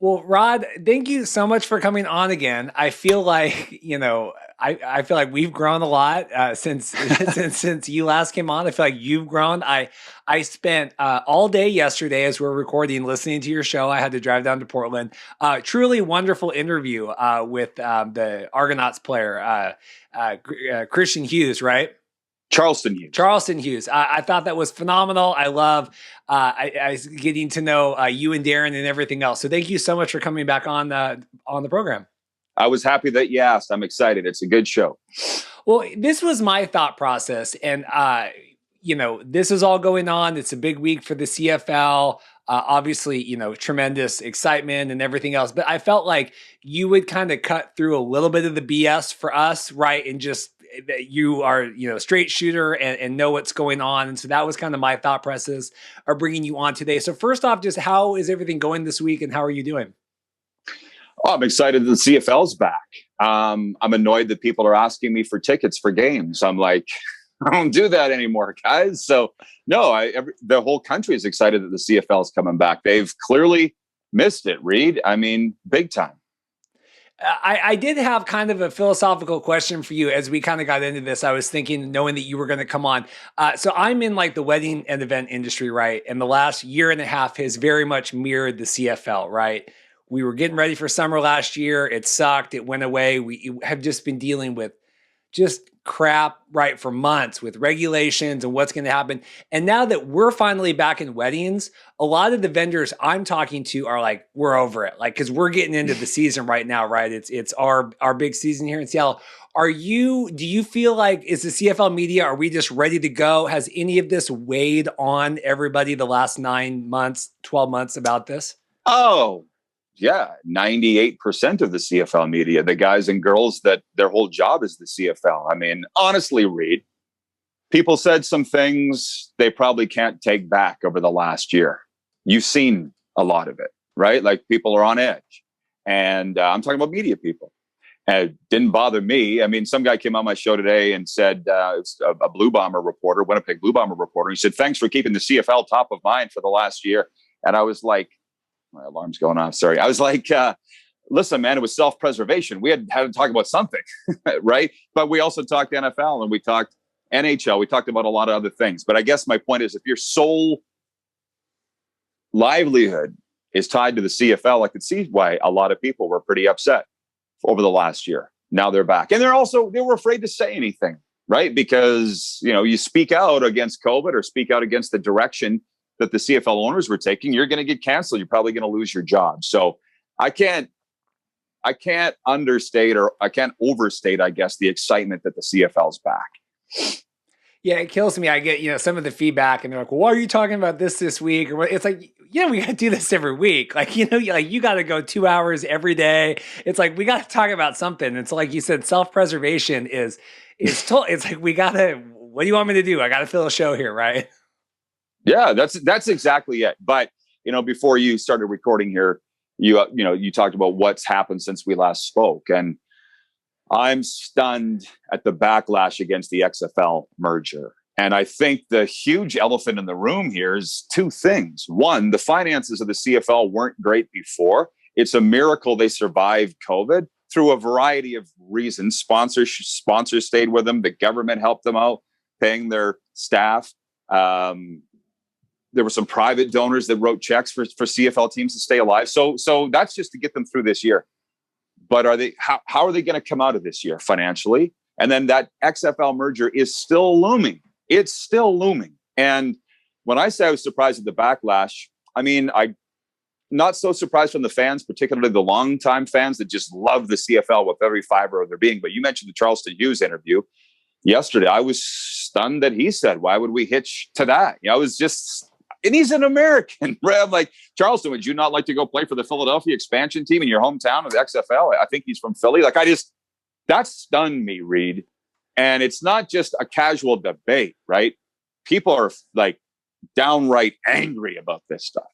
Well, Rod, thank you so much for coming on again. I feel like, I feel like we've grown a lot since since you last came on. I feel like you've grown. I spent all day yesterday as we're recording, listening to your show. I had to drive down to Portland. Truly wonderful interview with the Argonauts player, Christian Hughes, right? Charleston Hughes. I thought that was phenomenal. I love I was getting to know you and Darren and everything else. So thank you so much for coming back on the program. I was happy that you asked. I'm excited. It's a good show. Well, this was my thought process, and this is all going on. It's a big week for the CFL. Obviously, tremendous excitement and everything else. But I felt like you would kind of cut through a little bit of the BS for us, right? And just that you are, straight shooter and know what's going on. And so that was kind of my thought process of bringing you on today. So first off, just how is everything going this week and how are you doing? Oh, I'm excited that the CFL's back. I'm annoyed that people are asking me for tickets for games. I'm like, I don't do that anymore, guys. So no, the whole country is excited that the CFL is coming back. They've clearly missed it, Reid. I mean, big time. I did have kind of a philosophical question for you as we kind of got into this. I was thinking, knowing that you were going to come on. So I'm in like the wedding and event industry, right? And the last year and a half has very much mirrored the CFL, right? We were getting ready for summer last year. It sucked. It went away. We have just been dealing with just crap, right, for months with regulations and what's going to happen. And now that we're finally back in weddings, a lot of the vendors I'm talking to are like, we're over it. Like, cause we're getting into the season right now, right? It's our big season here in Seattle. Do you feel like, is the CFL media, are we just ready to go? Has any of this weighed on everybody the last 9 months, 12 months about this? Oh, yeah, 98% of the CFL media, the guys and girls that their whole job is the CFL. I mean, honestly, Reid, people said some things they probably can't take back over the last year. You've seen a lot of it, right? Like people are on edge. And I'm talking about media people. And it didn't bother me. I mean, some guy came on my show today and said, it's a Blue Bomber reporter, Winnipeg Blue Bomber reporter. He said, thanks for keeping the CFL top of mind for the last year. And I was like, my alarm's going off. Sorry. I was like, listen, man, it was self-preservation. We had to talk about something, right? But we also talked NFL and we talked NHL. We talked about a lot of other things. But I guess my point is, if your sole livelihood is tied to the CFL, I could see why a lot of people were pretty upset over the last year. Now they're back. And they were afraid to say anything, right? Because, you speak out against COVID or speak out against the direction that the CFL owners were taking, you're going to get canceled. You're probably going to lose your job. So I can't understate or I can't overstate, I guess, the excitement that the CFL's back. Yeah, it kills me. I get, some of the feedback and they're like, well, why are you talking about this week? Or it's like, we got to do this every week. Like, you got to go 2 hours every day. It's like, we got to talk about something. It's like you said, self-preservation is it's like, what do you want me to do? I got to fill a show here, right? Yeah, that's exactly it. But, before you started recording here, you talked about what's happened since we last spoke. And I'm stunned at the backlash against the XFL merger. And I think the huge elephant in the room here is two things. One, the finances of the CFL weren't great before. It's a miracle they survived COVID through a variety of reasons. Sponsors stayed with them. The government helped them out, paying their staff. There were some private donors that wrote checks for CFL teams to stay alive. So that's just to get them through this year. But how are they going to come out of this year financially? And then that XFL merger is still looming. It's still looming. And when I say I was surprised at the backlash, I mean, I'm not so surprised from the fans, particularly the longtime fans that just love the CFL with every fiber of their being. But you mentioned the Charleston Hughes interview yesterday. I was stunned that he said, why would we hitch to that? I was just... And he's an American, right? I'm like, Charleston, would you not like to go play for the Philadelphia expansion team in your hometown of the XFL? I think he's from Philly. Like, that stunned me, Reid. And it's not just a casual debate, right? People are like downright angry about this stuff.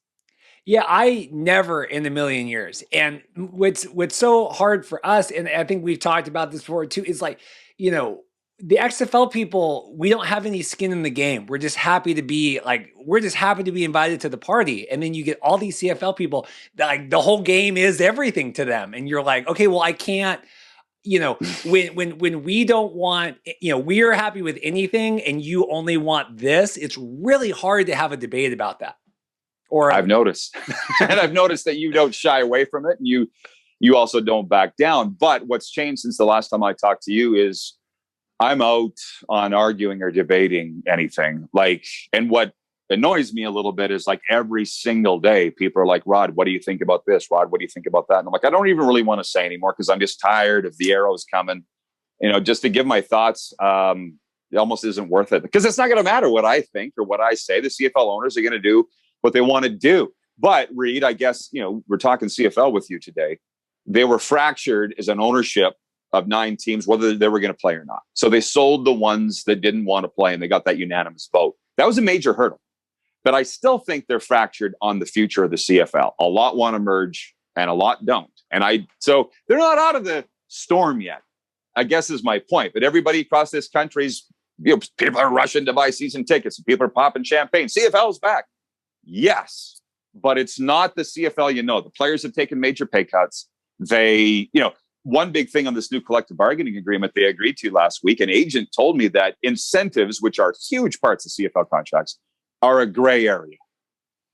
Yeah, I never in a million years. And what's so hard for us, and I think we've talked about this before too, is like, the XFL people, we don't have any skin in the game. We're just happy to be invited to the party. And then you get all these CFL people that, like, the whole game is everything to them. And you're like, okay, well, I can't, when we don't want, we are happy with anything and you only want this, it's really hard to have a debate about that. Or I've noticed, and I've noticed that you don't shy away from it, and you also don't back down. But what's changed since the last time I talked to you is I'm out on arguing or debating anything. And what annoys me a little bit is, like, every single day people are like, Rod, what do you think about this? Rod, what do you think about that? And I'm like, I don't even really want to say anymore because I'm just tired of the arrows coming. Just to give my thoughts, it almost isn't worth it because it's not going to matter what I think or what I say. The CFL owners are going to do what they want to do. But Reid, I guess, we're talking CFL with you today. They were fractured as an ownership of 9 teams, whether they were going to play or not. So they sold the ones that didn't want to play and they got that unanimous vote. That was a major hurdle. But I still think they're fractured on the future of the CFL. A lot want to merge and a lot don't. So they're not out of the storm yet, I guess is my point. But everybody across this country's, people are rushing to buy season tickets and people are popping champagne. CFL's back. Yes, but it's not the CFL. The players have taken major pay cuts. They, one big thing on this new collective bargaining agreement they agreed to last week, an agent told me that incentives, which are huge parts of CFL contracts, are a gray area.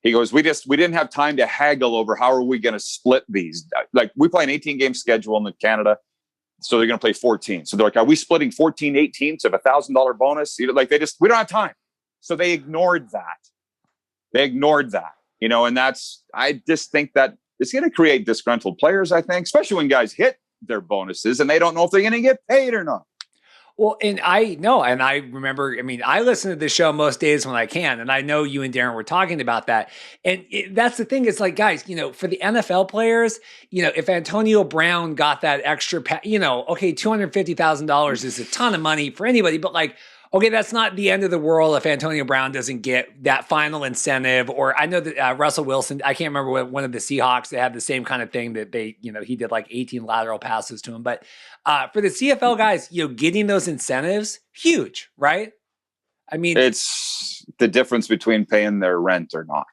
He goes, we didn't have time to haggle over how are we going to split these. Like, we play an 18-game schedule in Canada, so they're going to play 14. So they're like, are we splitting 14 18ths of $1,000 bonus? We don't have time. So they ignored that. And I just think that it's going to create disgruntled players, I think, especially when guys hit their bonuses and they don't know if they're going to get paid or not. Well, and I know, and I remember, I listen to the show most days when I can, and I know you and Darren were talking about that. And that's the thing. It's like, guys, for the NFL players, if Antonio Brown got that extra, okay, $250,000 is a ton of money for anybody, but okay, that's not the end of the world if Antonio Brown doesn't get that final incentive. Or I know that Russell Wilson, I can't remember what, one of the Seahawks, they had the same kind of thing that they, he did like 18 lateral passes to him. But for the CFL guys, getting those incentives, huge, right? It's the difference between paying their rent or not,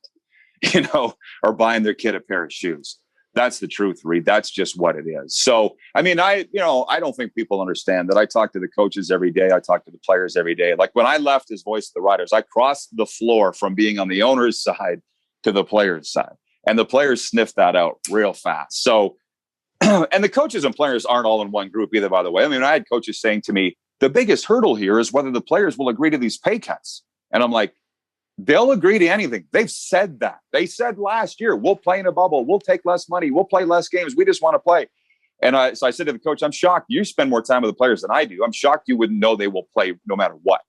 or buying their kid a pair of shoes. That's the truth, Reid. That's just what it is. So, I don't think people understand that. I talk to the coaches every day. I talk to the players every day. Like, when I left as voice of the Riders, I crossed the floor from being on the owner's side to the players' side. And the players sniffed that out real fast. So, and the coaches and players aren't all in one group either, by the way. I had coaches saying to me, the biggest hurdle here is whether the players will agree to these pay cuts. And I'm like, they'll agree to anything. They've said that. They said last year, we'll play in a bubble. We'll take less money. We'll play less games. We just want to play. And so I said to the coach, I'm shocked. You spend more time with the players than I do. I'm shocked you wouldn't know they will play no matter what.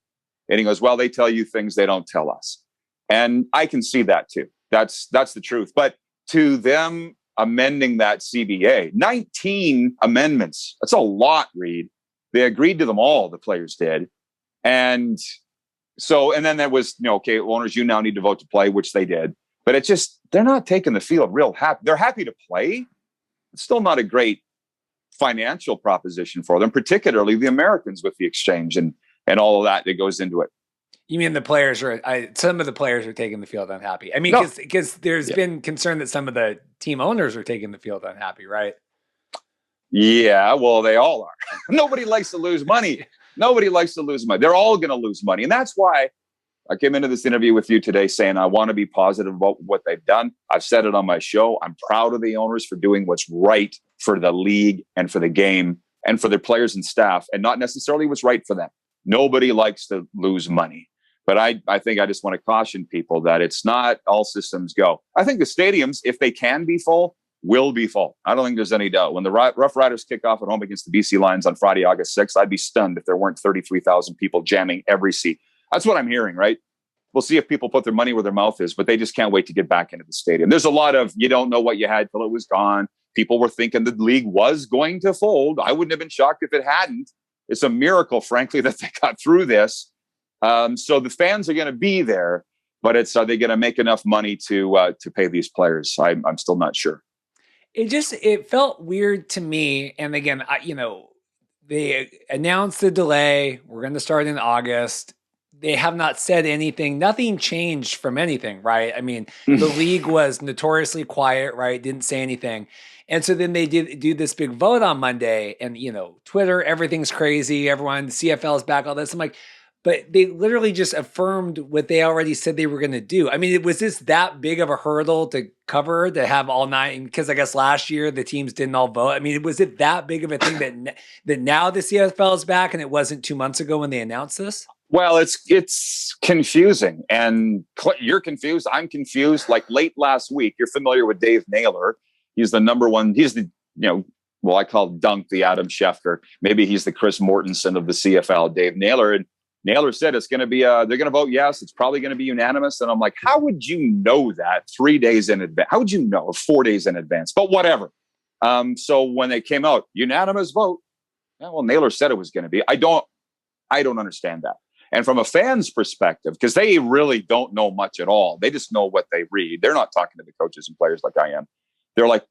And he goes, well, they tell you things they don't tell us. And I can see that too. That's the truth. But to them amending that CBA, 19 amendments, that's a lot, Reid. They agreed to them all, the players did. And then there was, okay, owners, you now need to vote to play, which they did. But it's just, they're not taking the field real happy. They're happy to play. It's still not a great financial proposition for them, particularly the Americans with the exchange and all of that goes into it. You mean the players some of the players are taking the field unhappy? Because there's been concern that some of the team owners are taking the field unhappy, right? Yeah, well, they all are. Nobody likes to lose money. Nobody likes to lose money. They're all going to lose money. And that's why I came into this interview with you today saying I want to be positive about what they've done. I've said it on my show. I'm proud of the owners for doing what's right for the league and for the game and for their players and staff, and not necessarily what's right for them. Nobody likes to lose money. But I think I just want to caution people that it's not all systems go. I think the stadiums, if they can be full, will be full. I don't think there's any doubt. When the Roughriders kick off at home against the BC Lions on Friday, August 6th, I'd be stunned if there weren't 33,000 people jamming every seat. That's what I'm hearing, right? We'll see if people put their money where their mouth is, but they just can't wait to get back into the stadium. There's a lot of, you don't know what you had till it was gone. People were thinking the league was going to fold. I wouldn't have been shocked if it hadn't. It's a miracle, frankly, that they got through this. So the fans are going to be there, but are they going to make enough money to pay these players? I'm still not sure. It felt weird to me. And again, they announced the delay. We're going to start in August. They have not said anything. Nothing changed from anything, right? I mean, the league was notoriously quiet, right? Didn't say anything. And so then they did do this big vote on Monday, and Twitter, everything's crazy. Everyone, the CFL is back, all this. I'm like, but they literally just affirmed what they already said they were going to do. I mean, was this that big of a hurdle to cover, to have all nine? Because I guess last year the teams didn't all vote. I mean, was it that big of a thing that now the CFL is back and it wasn't 2 months ago when they announced this? Well, it's confusing, and you're confused. I'm confused. Like late last week, you're familiar with Dave Naylor. He's the number one. He's the, I call Dunk the Adam Schefter. Maybe he's the Chris Mortensen of the CFL, Dave Naylor. And Naylor said it's going to be, they're going to vote yes. It's probably going to be unanimous. And I'm like, how would you know that 3 days in advance? How would you know, or 4 days in advance? But whatever. So when they came out, unanimous vote. Well, Naylor said it was going to be. I don't understand that. And from a fan's perspective, because they really don't know much at all. They just know what they read. They're not talking to the coaches and players like I am. They're like,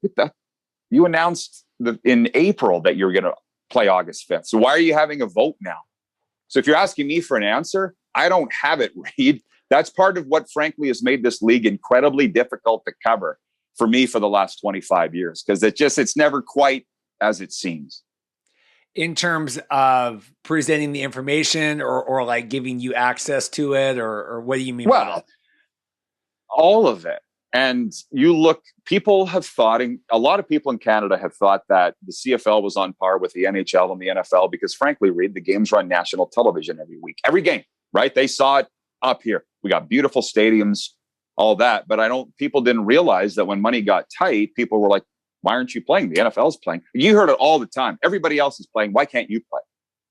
you announced in April that you're going to play August 5th. So why are you having a vote now? So if you're asking me for an answer, I don't have it, Reid. That's part of what, frankly, has made this league incredibly difficult to cover for me for the last 25 years, because it's never quite as it seems. In terms of presenting the information or like giving you access to it, or what do you mean by that? All of it. And you look, people have thought, and a lot of people in Canada have thought that the CFL was on par with the NHL and the NFL because, frankly, Reid, the games run national television every week, every game, right? They saw it up here. We got beautiful stadiums, all that. But people didn't realize that when money got tight, people were like, why aren't you playing? The NFL's playing. You heard it all the time. Everybody else is playing. Why can't you play?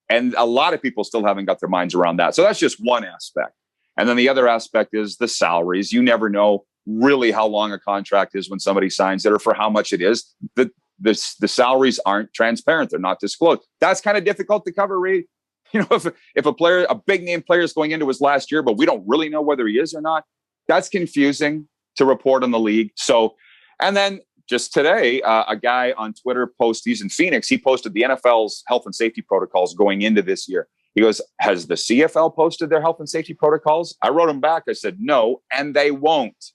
And a lot of people still haven't got their minds around that. So that's just one aspect. And then the other aspect is the salaries. You never know really how long a contract is when somebody signs it or for how much it is. The salaries aren't transparent. They're not disclosed. That's kind of difficult to cover, Reid. If a player, a big name player is going into his last year, but we don't really know whether he is or not, that's confusing to report on the league. So, and then just today, a guy on Twitter he's in Phoenix. He posted the NFL's health and safety protocols going into this year. He goes, has the CFL posted their health and safety protocols? I wrote him back. I said, no, and they won't.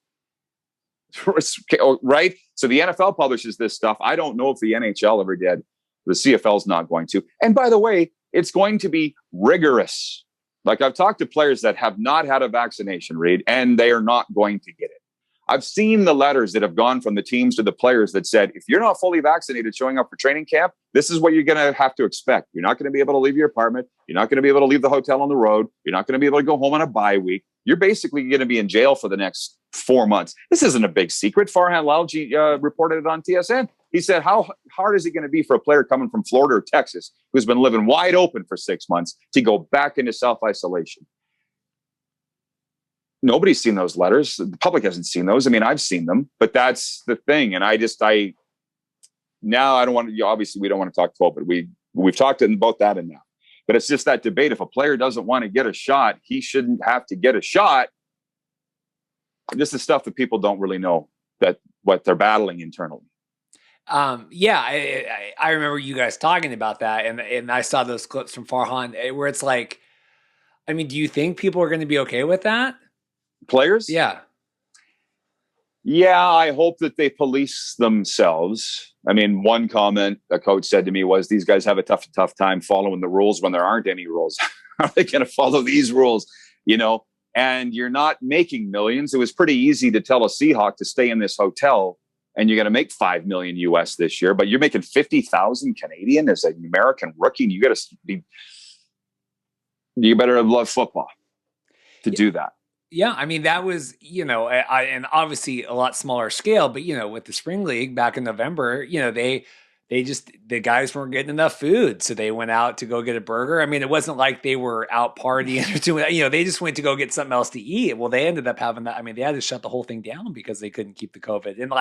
Right? So the NFL publishes this stuff. I don't know if the NHL ever did. The CFL is not going to. And by the way, it's going to be rigorous. Like I've talked to players that have not had a vaccination, Reid, and they are not going to get it. I've seen the letters that have gone from the teams to the players that said, if you're not fully vaccinated showing up for training camp, this is what you're going to have to expect. You're not going to be able to leave your apartment. You're not going to be able to leave the hotel on the road. You're not going to be able to go home on a bye week. You're basically going to be in jail for the next 4 months. This isn't a big secret. Farhan Lalji reported it on TSN. He said, how hard is it going to be for a player coming from Florida or Texas who's been living wide open for 6 months to go back into self-isolation? Nobody's seen those letters. The public hasn't seen those. I mean, I've seen them, but that's the thing. And now I don't want to, obviously we don't want to talk COVID. We've talked about that enough, but it's just that debate. If a player doesn't want to get a shot, he shouldn't have to get a shot. This is stuff that people don't really know what they're battling internally. I remember you guys talking about that, and I saw those clips from Farhan where it's like, I mean, do you think people are going to be okay with that? Players? Yeah. Yeah, I hope that they police themselves. I mean, one comment a coach said to me was, these guys have a tough time following the rules when there aren't any rules. How are they going to follow these rules? And you're not making millions. It was pretty easy to tell a Seahawk to stay in this hotel and you're going to make $5 million US this year, but you're making 50,000 Canadian as an American rookie. And you better love football to do that. Yeah, I mean, that was, and obviously a lot smaller scale, but, with the spring league back in November, the guys weren't getting enough food. So they went out to go get a burger. I mean, it wasn't like they were out partying or doing, they just went to go get something else to eat. Well, they ended up having that. I mean, they had to shut the whole thing down because they couldn't keep the COVID. And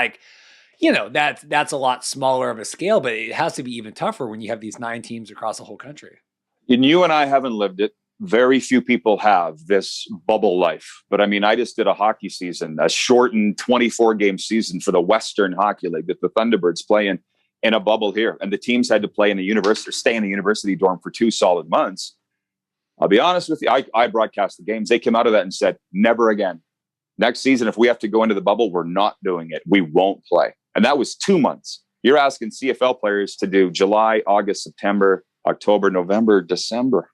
that's a lot smaller of a scale, but it has to be even tougher when you have these 9 teams across the whole country. And you and I haven't lived it. Very few people have this bubble life. But I mean, I just did a hockey season, a shortened 24-game season for the Western Hockey League that the Thunderbirds play in. in a bubble here, and the teams had to play in the university or stay in the university dorm for 2 solid months. I'll be honest with you. I broadcast the games. They came out of that and said, never again. Next season, if we have to go into the bubble, we're not doing it. We won't play. And that was 2 months. You're asking CFL players to do July, August, September, October, November, December.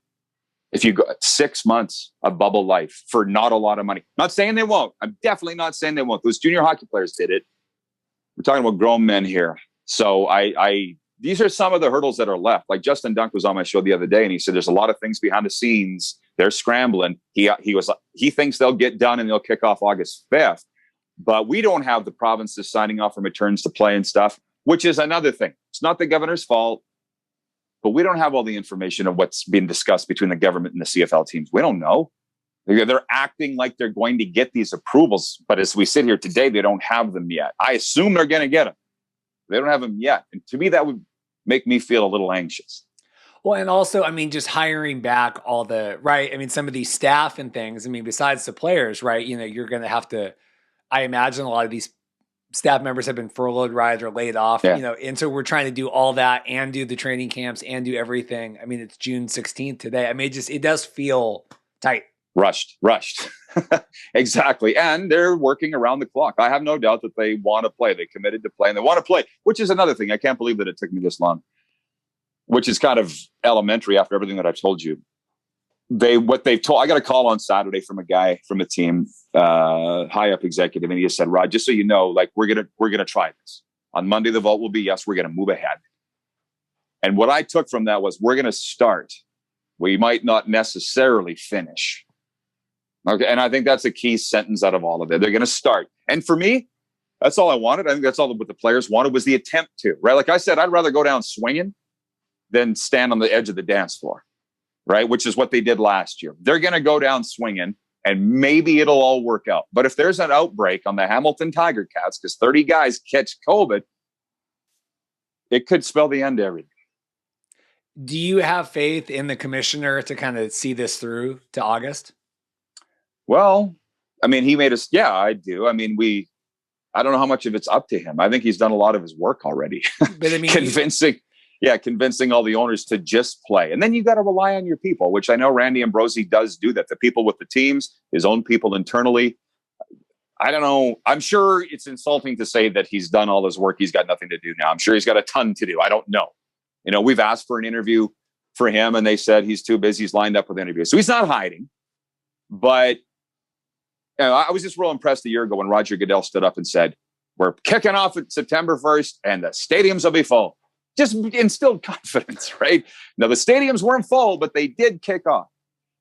If you go 6 months of bubble life for not a lot of money. Not saying they won't. I'm definitely not saying they won't. Those junior hockey players did it. We're talking about grown men here. So these are some of the hurdles that are left. Like Justin Dunk was on my show the other day, and he said there's a lot of things behind the scenes. They're scrambling. He thinks they'll get done and they'll kick off August 5th. But we don't have the provinces signing off on returns to play and stuff, which is another thing. It's not the governor's fault, but we don't have all the information of what's being discussed between the government and the CFL teams. We don't know. They're acting like they're going to get these approvals, but as we sit here today, they don't have them yet. I assume they're going to get them. They don't have them yet. And to me, that would make me feel a little anxious. Well, and also, I mean, just hiring back all the, right? I mean, some of these staff and things, I mean, besides the players, right? You know, you're going to have to, I imagine a lot of these staff members have been furloughed, right, or laid off, you know, and so we're trying to do all that and do the training camps and do everything. I mean, it's June 16th today. I mean, it does feel tight. Rushed. Exactly. And they're working around the clock. I have no doubt that they want to play. They committed to play and they want to play, which is another thing. I can't believe that it took me this long, which is kind of elementary after everything that I've told you. I got a call on Saturday from a guy from a team, high up executive. And he just said, Rod, just so you know, like we're going to try this on Monday. The vote will be yes, we're going to move ahead. And what I took from that was we're going to start. We might not necessarily finish. Okay. And I think that's a key sentence out of all of it. They're going to start. And for me, that's all I wanted. I think that's all what the players wanted was the attempt to, right? Like I said, I'd rather go down swinging than stand on the edge of the dance floor, right? Which is what they did last year. They're going to go down swinging and maybe it'll all work out. But if there's an outbreak on the Hamilton Tiger Cats, because 30 guys catch COVID, it could spell the end to everything. Do you have faith in the commissioner to kind of see this through to August? Well, I mean, he made us. Yeah, I do. I mean, I don't know how much of it's up to him. I think he's done a lot of his work already. But I mean, convincing all the owners to just play. And then you got to rely on your people, which I know Randy Ambrosi does do that. The people with the teams, his own people internally. I don't know. I'm sure it's insulting to say that he's done all his work. He's got nothing to do now. I'm sure he's got a ton to do. I don't know. You know, we've asked for an interview for him and they said he's too busy. He's lined up with interviews. So he's not hiding. But you know, I was just real impressed a year ago when Roger Goodell stood up and said, we're kicking off at September 1st and the stadiums will be full. Just instilled confidence, right? Now, the stadiums weren't full, but they did kick off.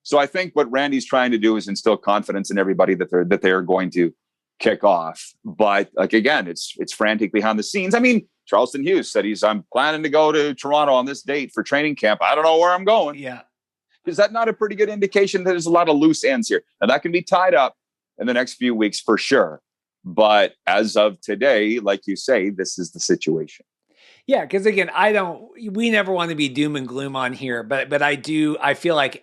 So I think what Randy's trying to do is instill confidence in everybody that they're going to kick off. But like, again, it's frantic behind the scenes. I mean, Charleston Hughes said I'm planning to go to Toronto on this date for training camp. I don't know where I'm going. Yeah. Is that not a pretty good indication that there's a lot of loose ends here? And that can be tied up in the next few weeks for sure. But as of today, like you say, this is the situation. Yeah, because again, we never want to be doom and gloom on here, but I feel like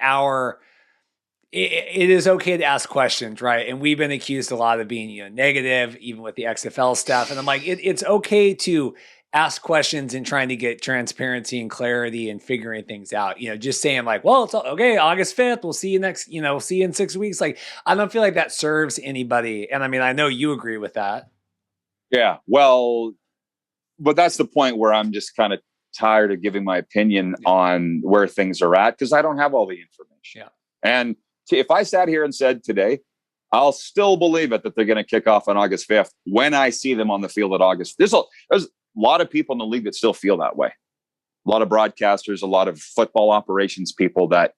it is okay to ask questions, right? And we've been accused a lot of being, negative, even with the XFL stuff. And I'm like, it's okay to ask questions and trying to get transparency and clarity and figuring things out. Just saying like, well, it's okay, August 5th, we'll see you next, see you in 6 weeks. Like, I don't feel like that serves anybody. And I mean, I know you agree with that. Yeah, well, but that's the point where I'm just kind of tired of giving my opinion on where things are at because I don't have all the information. Yeah. And if I sat here and said today, I'll still believe it that they're going to kick off on August 5th when I see them on the field at August. There's a lot of people in the league that still feel that way. A lot of broadcasters, a lot of football operations people that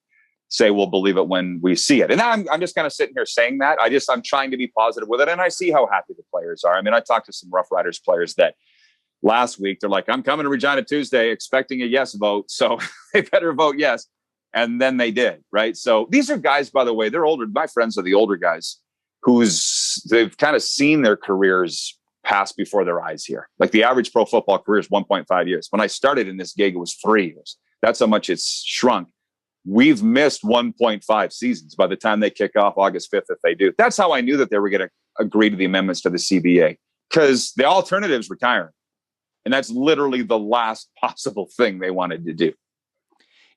say we'll believe it when we see it. And I'm just kind of sitting here saying that. I'm trying to be positive with it. And I see how happy the players are. I mean, I talked to some Roughriders players that last week, they're like, I'm coming to Regina Tuesday expecting a yes vote. So they better vote yes. And then they did, right? So these are guys, by the way, they're older. My friends are the older guys they've kind of seen their careers pass before their eyes here. Like the average pro football career is 1.5 years. When I started in this gig, it was 3 years. That's how much it's shrunk. We've missed 1.5 seasons by the time they kick off August 5th, if they do. That's how I knew that they were going to agree to the amendments to the CBA because the alternative's retiring. And that's literally the last possible thing they wanted to do.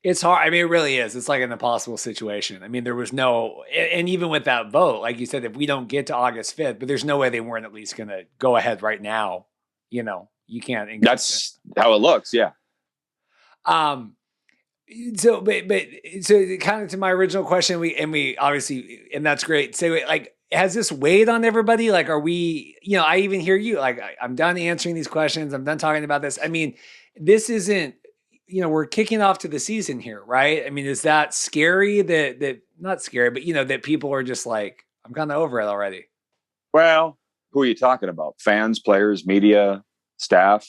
It's hard. I mean, it really is. It's like an impossible situation. I mean, there was no, and even with that vote, like you said, if we don't get to August 5th, but there's no way they weren't at least going to go ahead right now. You know, you can't. That's how it looks. Yeah. So, but so kind of to my original question, we obviously, and that's great. So like, has this weighed on everybody? Like, are we, you know, I even hear you, like, I'm done answering these questions. I'm done talking about this. I mean, this isn't, you know, we're kicking off to the season here, right? I mean, is that scary that not scary, but you know, that people are just like, I'm kind of over it already? Well, who are you talking about? Fans, players, media, staff,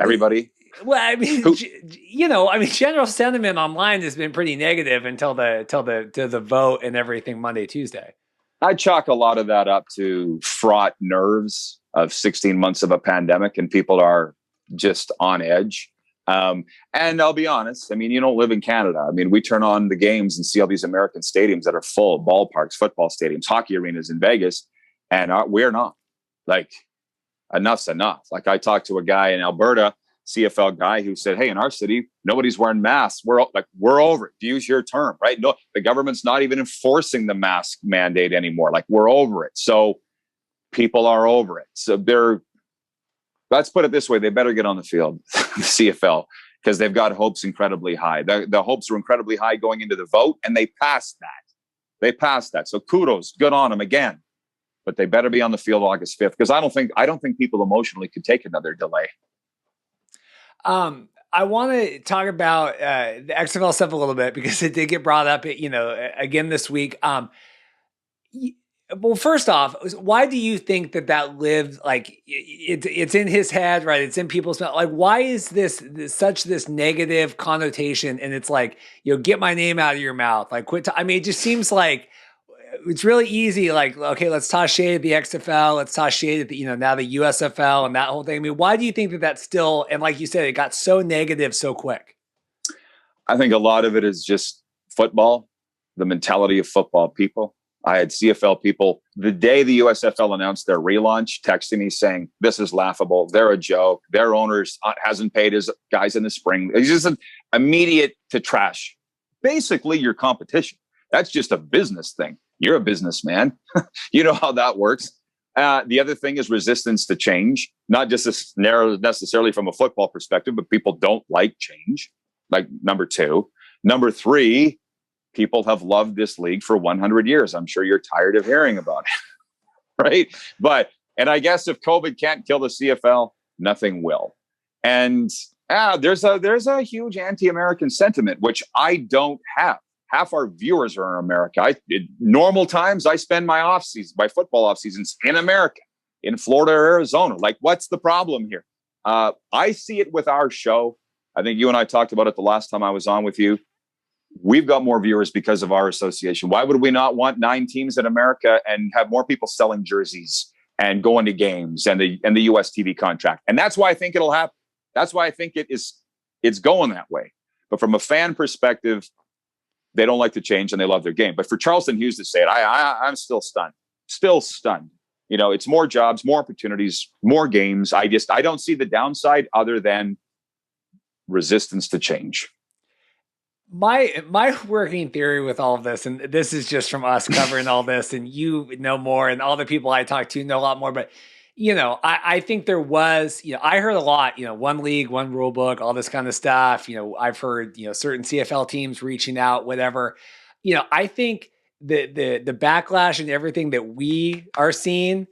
everybody? Well, I mean, you know, I mean, general sentiment online has been pretty negative until the vote and everything Monday, Tuesday. I chalk a lot of that up to fraught nerves of 16 months of a pandemic, and people are just on edge. And I'll be honest, I mean, you don't live in Canada. I mean, we turn on the games and see all these American stadiums that are full, ballparks, football stadiums, hockey arenas in Vegas, and we're not. Like, enough's enough. Like, I talked to a guy in Alberta, CFL guy, who said, hey, in our city, nobody's wearing masks. We're over it. To use your term, right? No, the government's not even enforcing the mask mandate anymore. Like, we're over it. So people are over it. So let's put it this way. They better get on the field, the CFL, because they've got hopes incredibly high. The hopes were incredibly high going into the vote, and they passed that. So kudos, good on them again. But they better be on the field August 5th, because I don't think people emotionally could take another delay. I want to talk about the XFL stuff a little bit, because it did get brought up, you know, again this week. Well, first off, why do you think that lived, like, it's in his head, right? It's in people's mouth. Like, why is this such this negative connotation? And it's like, you know, get my name out of your mouth. Like, quit. I mean, it just seems like it's really easy. Like, okay, let's toss shade at the XFL. Let's toss shade at the, you know, now the USFL and that whole thing. I mean, why do you think that that's still, and like you said, it got so negative so quick? I think a lot of it is just football, the mentality of football people. I had CFL people the day the USFL announced their relaunch texting me saying, this is laughable. They're a joke. Their owners hasn't paid his guys in the spring. It's just an immediate to trash. Basically your competition. That's just a business thing. You're a businessman. You know how that works. The other thing is resistance to change, not just necessarily from a football perspective, but people don't like change. Like, number two. Number three, people have loved this league for 100 years. I'm sure you're tired of hearing about it, right? And I guess if COVID can't kill the CFL, nothing will. And there's a huge anti-American sentiment, which I don't have. Half our viewers are in America. In normal times, I spend my football off seasons in America, in Florida or Arizona. Like, what's the problem here? I see it with our show. I think you and I talked about it the last time I was on with you. We've got more viewers because of our association. Why would we not want 9 teams in America and have more people selling jerseys and going to games and the US TV contract? And that's why I think it'll happen. That's why I think it's going that way. But from a fan perspective, they don't like to change and they love their game. But for Charleston Hughes to say it, I'm still stunned. You know, it's more jobs, more opportunities, more games. I don't see the downside other than resistance to change. My working theory with all of this, and this is just from us covering all this, and you know more, and all the people I talk to know a lot more, but you know, I think there was, you know, I heard a lot, you know, one league, one rule book, all this kind of stuff. You know, I've heard, you know, certain CFL teams reaching out, whatever. You know, I think the backlash and everything that we are seeing,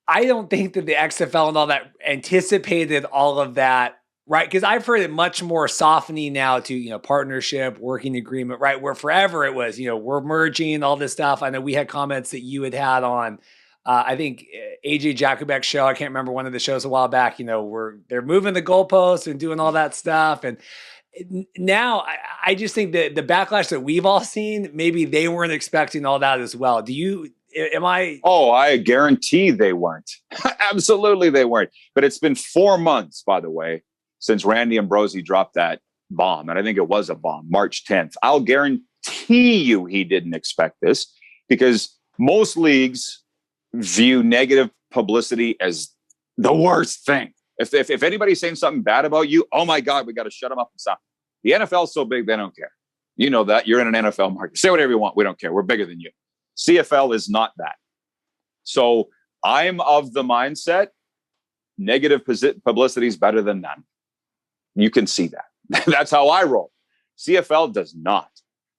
I don't think that the XFL and all that anticipated all of that, right? Because I've heard it much more softening now to, you know, partnership, working agreement, right? Where forever it was, you know, we're merging all this stuff. I know we had comments that you had on, I think AJ Jakubek's show. I can't remember one of the shows a while back. You know, they're moving the goalposts and doing all that stuff. And now I just think that the backlash that we've all seen, maybe they weren't expecting all that as well. Am I? Oh, I guarantee they weren't. Absolutely, they weren't. But it's been 4 months, by the way, since Randy Ambrosie dropped that bomb. And I think it was a bomb, March 10th. I'll guarantee you he didn't expect this, because most leagues view negative publicity as the worst thing. If anybody's saying something bad about you, oh my God, we got to shut them up and stop. The NFL is so big, they don't care. You know that. You're in an NFL market. Say whatever you want. We don't care. We're bigger than you. CFL is not that. So I'm of the mindset, negative publicity is better than none. You can see that. That's how I roll. CFL does not.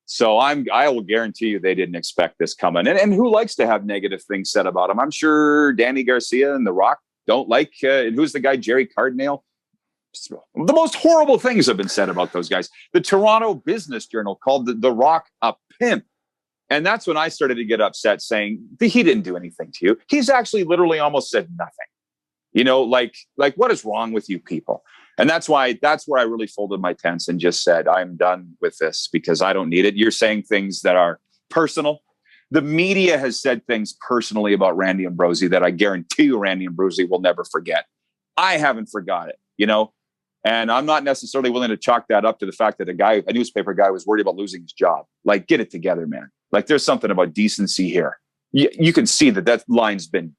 So I will guarantee you they didn't expect this coming. And who likes to have negative things said about them? I'm sure Danny Garcia and The Rock don't like, who's the guy, Jerry Cardinale? The most horrible things have been said about those guys. The Toronto Business Journal called the Rock a pimp. And that's when I started to get upset, saying he didn't do anything to you. He's actually literally almost said nothing. You know, like what is wrong with you people? And that's where I really folded my tents and just said, I'm done with this because I don't need it. You're saying things that are personal. The media has said things personally about Randy Ambrosie that I guarantee you Randy Ambrosie will never forget. I haven't forgot it, you know, and I'm not necessarily willing to chalk that up to the fact that a newspaper guy was worried about losing his job. Like, get it together, man. Like, there's something about decency here. You can see that line's been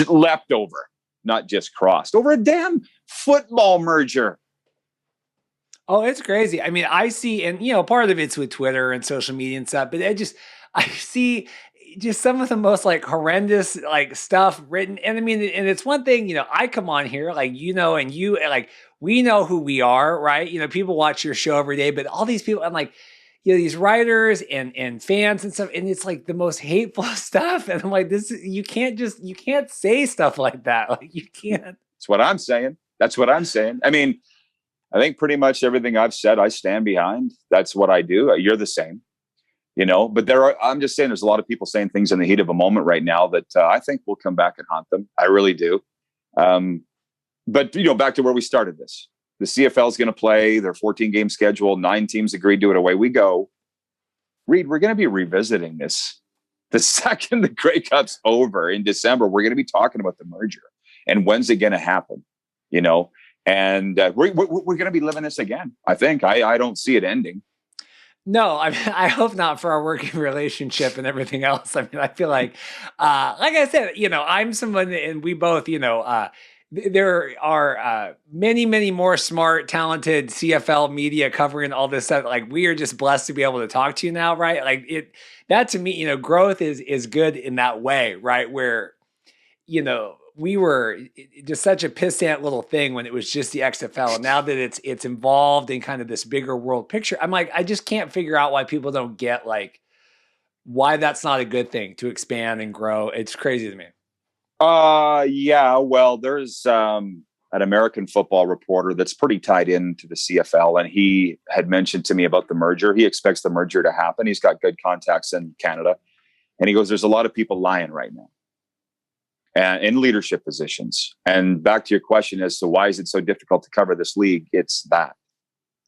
leapt over, not just crossed, over a damn football merger. Oh, it's crazy. I mean, I see, and you know, part of it's with Twitter and social media and stuff, but I see just some of the most like horrendous like stuff written. And I mean, and it's one thing, you know, I come on here, like, you know, and you like, we know who we are, right? You know, people watch your show every day, but all these people, I'm like, you know, these writers and fans and stuff, and it's like the most hateful stuff. And I'm like, you can't say stuff like that. Like, you can't. That's what I'm saying. I mean, I think pretty much everything I've said, I stand behind. That's what I do. You're the same, you know, but I'm just saying there's a lot of people saying things in the heat of a moment right now that I think will come back and haunt them. I really do. But, you know, back to where we started this. The CFL is going to play their 14-game schedule. 9 teams agreed to it. Away we go. Reid, we're going to be revisiting this. The second the Grey Cup's over in December, we're going to be talking about the merger. And when's it going to happen? You know, and we're going to be living this again. I think. I don't see it ending. No, I mean, I hope not for our working relationship and everything else. I mean, I feel like I said, you know, I'm someone, and we both, you know, there are many, many more smart, talented CFL media covering all this stuff. Like, we are just blessed to be able to talk to you now, right? Like, that to me, you know, growth is good in that way, right? Where, you know, we were just such a pissant little thing when it was just the XFL. And now that it's involved in kind of this bigger world picture, I'm like, I just can't figure out why people don't get like why that's not a good thing to expand and grow. It's crazy to me. Yeah, well, there's an American football reporter that's pretty tied into the CFL, and he had mentioned to me about the merger. He expects the merger to happen. He's got good contacts in Canada, and he goes, there's a lot of people lying right now and in leadership positions. And back to your question as to why is it so difficult to cover this league, it's that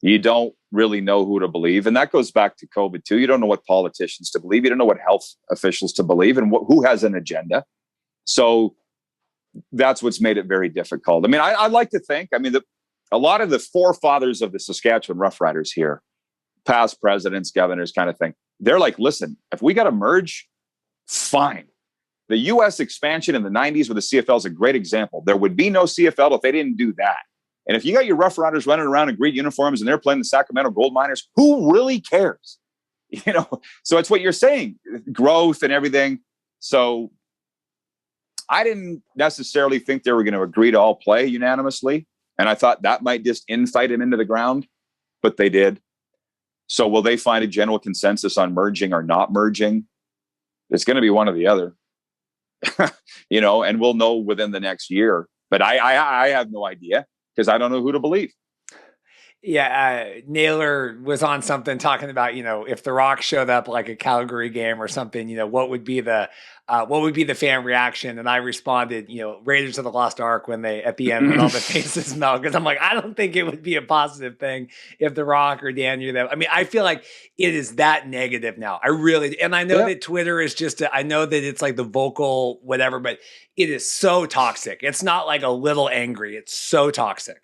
you don't really know who to believe. And that goes back to COVID too. You don't know what politicians to believe. You don't know what health officials to believe and who has an agenda. So that's what's made it very difficult. I mean, I like to think, I mean, a lot of the forefathers of the Saskatchewan Roughriders here, past presidents, governors kind of thing, they're like, listen, if we got to merge, fine. The U.S. expansion in the 90s with the CFL is a great example. There would be no CFL if they didn't do that. And if you got your Roughriders running around in green uniforms and they're playing the Sacramento Gold Miners, who really cares? You know, so it's what you're saying, growth and everything. So I didn't necessarily think they were going to agree to all play unanimously. And I thought that might just infight him into the ground, but they did. So will they find a general consensus on merging or not merging? It's going to be one or the other, you know, and we'll know within the next year. But I have no idea because I don't know who to believe. Yeah, Naylor was on something talking about, you know, if The Rock showed up like a Calgary game or something, you know, what would be the fan reaction? And I responded, you know, Raiders of the Lost Ark when they at the end when all the faces melt, because I'm like, I don't think it would be a positive thing if The Rock or Daniel. That I mean, I feel like it is that negative now. I really, and I know that Twitter is just, I know that it's like the vocal whatever, but it is so toxic. It's not like a little angry. It's so toxic.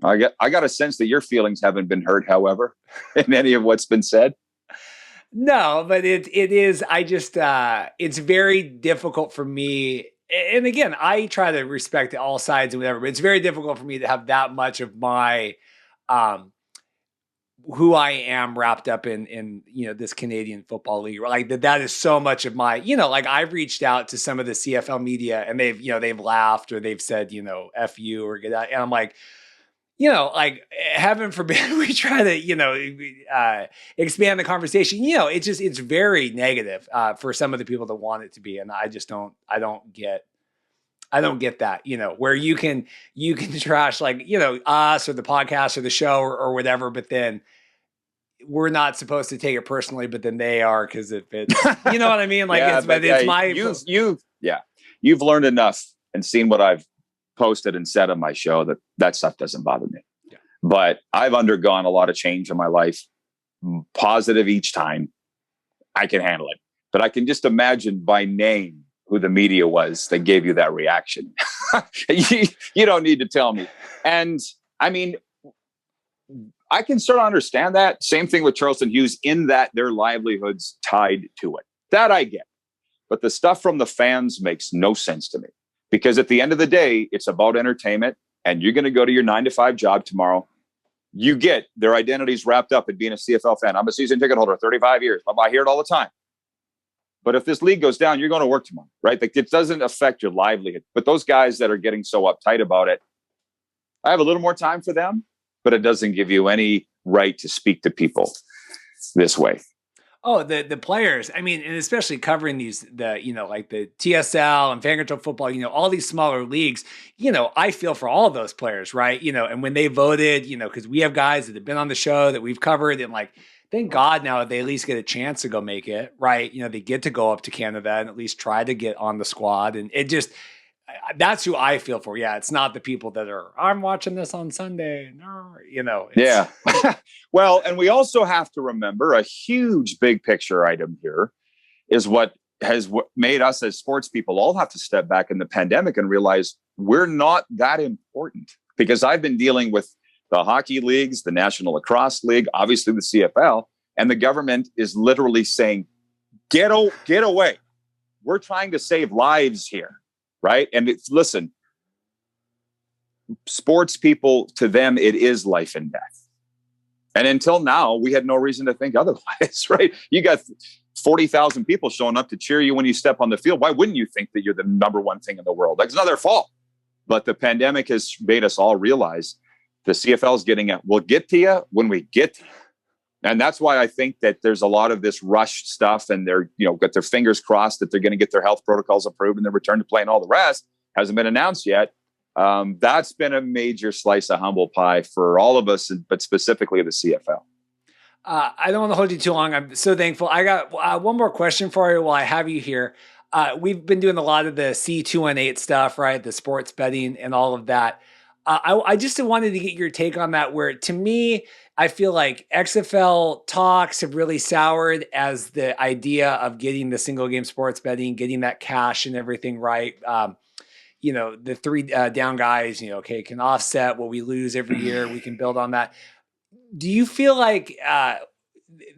I got a sense that your feelings haven't been hurt, however, in any of what's been said. No, but it is. I just it's very difficult for me and again, I try to respect all sides and whatever, but it's very difficult for me to have that much of my, who I am wrapped up in, this Canadian Football League. Like that is so much of my, like I've reached out to some of the CFL media and they've laughed or they've said, F you or get out. And I'm like, like heaven forbid we try to, expand the conversation. It's very negative for some of the people that want it to be. And I don't get that, where you can trash like, us or the podcast or the show or whatever, but then we're not supposed to take it personally, but then they are because if it's, you know what I mean? Like, you've learned enough and seen what I've posted and said on my show that stuff doesn't bother me. Yeah. But I've undergone a lot of change in my life, positive each time. I can handle it, but I can just imagine by name who the media was that gave you that reaction. You don't need to tell me. And I mean, I can sort of understand that. Same thing with Charleston Hughes in that their livelihood's tied to it. That I get. But the stuff from the fans makes no sense to me. Because at the end of the day, it's about entertainment. And you're going to go to your 9-to-5 job tomorrow. You get their identities wrapped up in being a CFL fan. I'm a season ticket holder, 35 years. I hear it all the time. But if this league goes down, you're going to work tomorrow, right? Like it doesn't affect your livelihood. But those guys that are getting so uptight about it, I have a little more time for them, but it doesn't give you any right to speak to people this way. Oh, the players. I mean, and especially covering like the TSL and Fan Control Football, all these smaller leagues, I feel for all of those players, right? And when they voted, because we have guys that have been on the show that we've covered and like, thank God now they at least get a chance to go make it, right? They get to go up to Canada and at least try to get on the squad. And it just, that's who I feel for. Yeah, it's not the people that are, I'm watching this on Sunday. No, Yeah. Well, and we also have to remember a huge big picture item here is what has made us as sports people all have to step back in the pandemic and realize we're not that important. Because I've been dealing with the hockey leagues, the National Lacrosse League, obviously the CFL, and the government is literally saying, get away. We're trying to save lives here, right? And listen, sports people, to them, it is life and death. And until now, we had no reason to think otherwise, right? You got 40,000 people showing up to cheer you when you step on the field. Why wouldn't you think that you're the number one thing in the world? Like, it's not their fault. But the pandemic has made us all realize the CFL is getting at, we'll get to you when we get to you. And that's why I think that there's a lot of this rushed stuff and they're, got their fingers crossed that they're going to get their health protocols approved and their return to play and all the rest hasn't been announced yet. That's been a major slice of humble pie for all of us, but specifically the CFL. I don't want to hold you too long. I'm so thankful. I got one more question for you while I have you here. We've been doing a lot of the C218 stuff, right? The sports betting and all of that. I just wanted to get your take on that, where to me, I feel like XFL talks have really soured as the idea of getting the single game sports betting, getting that cash and everything right. The three down guys, can offset what we lose every year. We can build on that. Do you feel like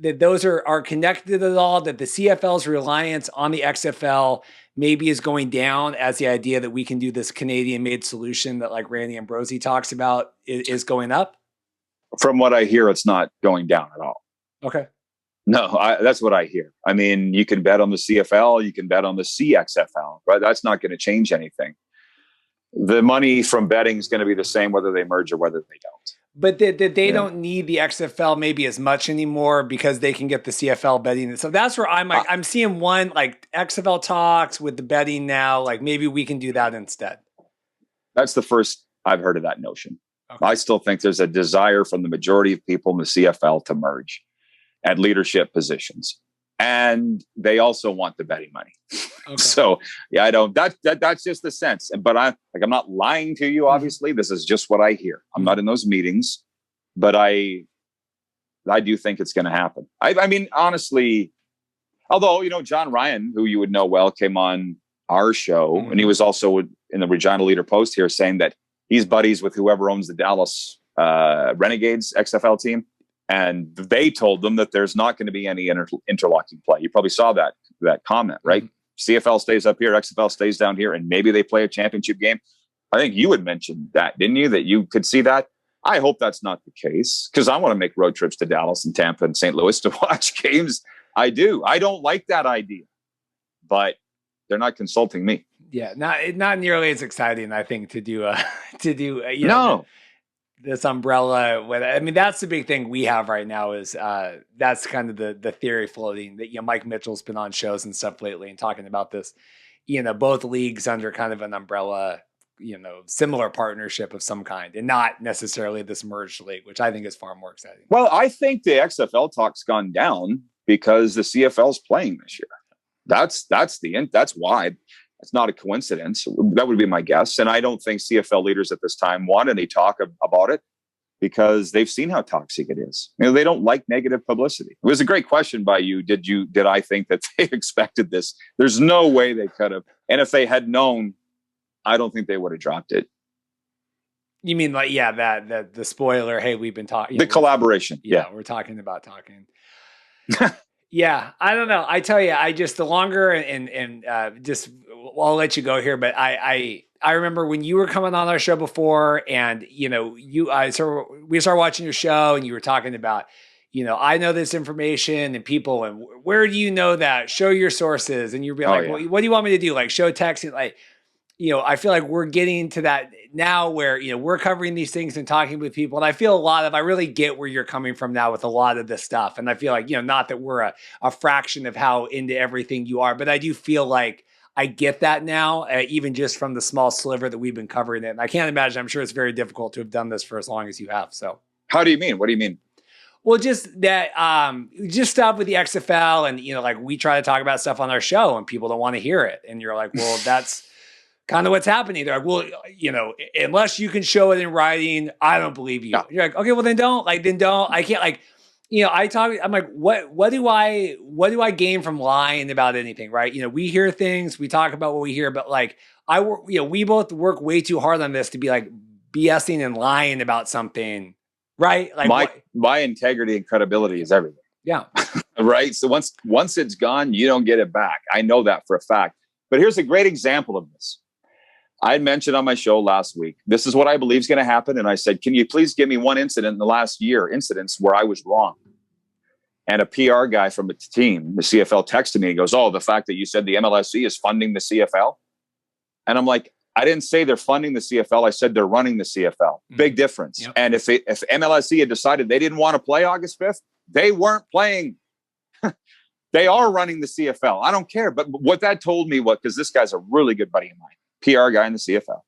that those are connected at all, that the CFL's reliance on the XFL maybe is going down as the idea that we can do this Canadian-made solution that like Randy Ambrosie talks about is going up? From what I hear, it's not going down at all. Okay. No, that's what I hear. I mean, you can bet on the CFL, you can bet on the CXFL, but that's not going to change anything. The money from betting is going to be the same whether they merge or whether they don't. But they don't need the XFL maybe as much anymore because they can get the CFL betting. So that's where I'm seeing one like XFL talks with the betting now. Like maybe we can do that instead. That's the first I've heard of that notion. Okay. I still think there's a desire from the majority of people in the CFL to merge at leadership positions. And they also want the betting money. Okay. So yeah, that's just the sense. But I'm not lying to you. Obviously, this is just what I hear. I'm not in those meetings, but I do think it's going to happen. I mean, honestly, although, John Ryan, who you would know well, came on our show and he was also in the Regina Leader Post here saying that he's buddies with whoever owns the Dallas Renegades XFL team. And they told them that there's not going to be any interlocking play. You probably saw that comment, right? CFL stays up here, XFL stays down here, and maybe they play a championship game. I think you had mentioned that, didn't you? That you could see that. I hope that's not the case, because I want to make road trips to Dallas and Tampa and St. Louis to watch games. I do. I don't like that idea, but they're not consulting me. Yeah, not nearly as exciting, I think, to do you know, this umbrella. I mean, that's the big thing we have right now is that's kind of the theory floating that, you know, Mike Mitchell's been on shows and stuff lately and talking about this, you know, both leagues under kind of an umbrella, you know, similar partnership of some kind, and not necessarily this merged league, which I think is far more exciting. Well, I think the XFL talk's gone down because the CFL's playing this year. That's why. It's not a coincidence. That would be my guess. And I don't think CFL leaders at this time want any talk about it, because they've seen how toxic it is. You know, they don't like negative publicity. It was a great question by you. Did I think that they expected this? There's no way they could have. And if they had known, I don't think they would have dropped it. You mean like, yeah, that the spoiler, hey, we've been talking. The collaboration. Yeah. We're talking about talking. Yeah, I don't know. I tell you, I just, the longer and just, I'll let you go here, but I remember when you were coming on our show before, and, you know, we started watching your show, and you were talking about, you know, I know this information and people, and where do you know that? Show your sources. And you'd be like, well, what do you want me to do? Like, show text? Like, you know, I feel like we're getting to that now where, you know, we're covering these things and talking with people. And I feel I really get where you're coming from now with a lot of this stuff. And I feel like, you know, not that we're a fraction of how into everything you are, but I do feel like I get that now, even just from the small sliver that we've been covering it. And I can't imagine, I'm sure it's very difficult to have done this for as long as you have. So how do you mean? What do you mean? Well, just that, just stuff with the XFL, and, you know, like we try to talk about stuff on our show and people don't want to hear it. And you're like, well, that's kind of what's happening. They're like, well, you know, unless you can show it in writing, I don't believe you. No. You're like, okay, well then don't. I can't, like, you know, I'm like, what do I gain from lying about anything, right? You know, we hear things, we talk about what we hear, but like we both work way too hard on this to be like BSing and lying about something, right? Like my integrity and credibility is everything. Yeah. Right. So once it's gone, you don't get it back. I know that for a fact. But here's a great example of this. I had mentioned on my show last week, this is what I believe is going to happen. And I said, can you please give me one incident in the last year, incidents where I was wrong? And a PR guy from the team, the CFL, texted me and goes, oh, the fact that you said the MLSE is funding the CFL. And I'm like, I didn't say they're funding the CFL. I said they're running the CFL. Mm-hmm. Big difference. Yep. And if MLSE had decided they didn't want to play August 5th, they weren't playing. They are running the CFL. I don't care. But what that told me because this guy's a really good buddy of mine, PR guy in the CFL.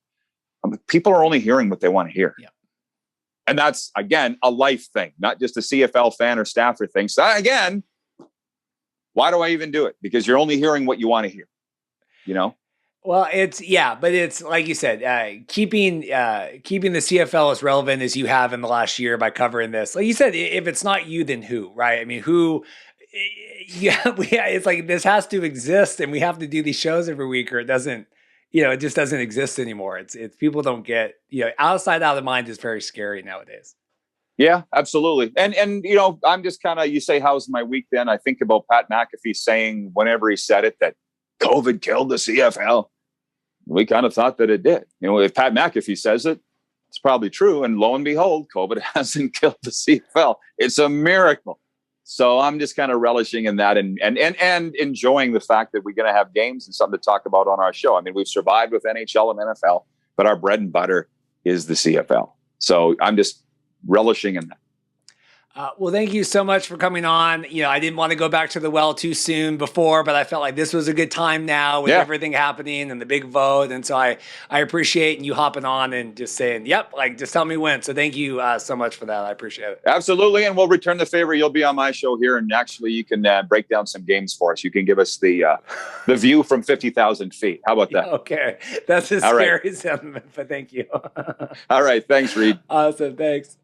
People are only hearing what they want to hear. Yeah. And that's, again, a life thing, not just a CFL fan or staffer thing. So again, why do I even do it? Because you're only hearing what you want to hear, you know? Well, but it's like you said, keeping the CFL as relevant as you have in the last year by covering this. Like you said, if it's not you, then who, right? I mean, who? Yeah, it's like this has to exist, and we have to do these shows every week, or it doesn't. You know, it just doesn't exist anymore. It's people don't get, you know, outside out of mind is very scary nowadays. Yeah, absolutely. And you know, I'm just kind of, you say, how's my week then? I think about Pat McAfee saying whenever he said it that COVID killed the CFL. We kind of thought that it did. You know, if Pat McAfee says it, it's probably true. And lo and behold, COVID hasn't killed the CFL. It's a miracle. So I'm just kind of relishing in that and enjoying the fact that we're going to have games and something to talk about on our show. I mean, we've survived with NHL and NFL, but our bread and butter is the CFL. So I'm just relishing in that. Well, thank you so much for coming on. You know, I didn't want to go back to the well too soon before, but I felt like this was a good time now with everything happening and the big vote. And so I appreciate you hopping on and just saying, yep, like just tell me when. So thank you so much for that. I appreciate it. Absolutely. And we'll return the favor. You'll be on my show here. And actually you can break down some games for us. You can give us the view from 50,000 feet. How about that? Okay. That's a scary sentiment, but thank you. All right. Thanks, Reid. Awesome. Thanks.